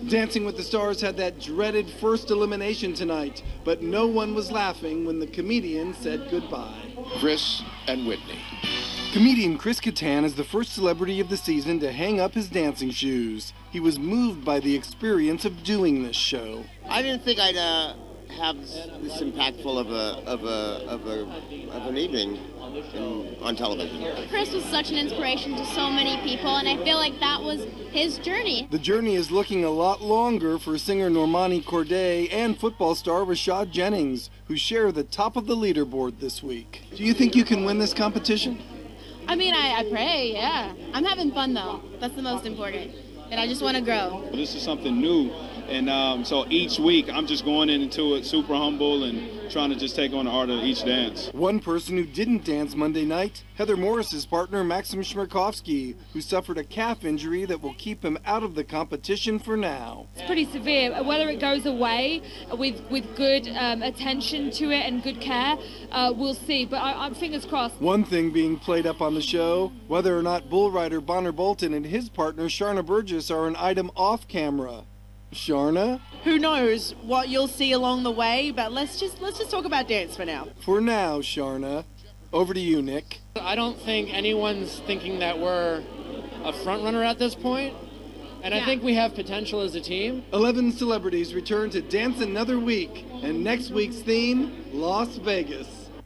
Dancing with the Stars had that dreaded first elimination tonight, but no one was laughing when the comedian said goodbye. Chris and Whitney. Comedian Chris Kattan is the first celebrity of the season to hang up his dancing shoes. He was moved by the experience of doing this show. I didn't think I'd have this impactful of an evening on television. Chris was such an inspiration to so many people, and I feel like that was his journey. The journey is looking a lot longer for singer Normani Corday and football star Rashad Jennings, who share the top of the leaderboard this week. Do you think you can win this competition? I mean, I pray, yeah. I'm having fun, though. That's the most important. And I just want to grow. This is something new. And so each week, I'm just going into it super humble and trying to just take on the art of each dance. One person who didn't dance Monday night, Heather Morris's partner Maxim Shmerkovsky, who suffered a calf injury that will keep him out of the competition for now. It's pretty severe. Whether it goes away with good attention to it and good care, we'll see. But I'm fingers crossed. One thing being played up on the show, whether or not bull rider Bonner Bolton and his partner Sharna Burgess are an item off camera. Sharna? Who knows what you'll see along the way, but let's just talk about dance for now. For now, Sharna. Over to you, Nick. I don't think anyone's thinking that we're a front runner at this point, and I think we have potential as a team. 11 celebrities return to dance another week, and next week's theme, Las Vegas.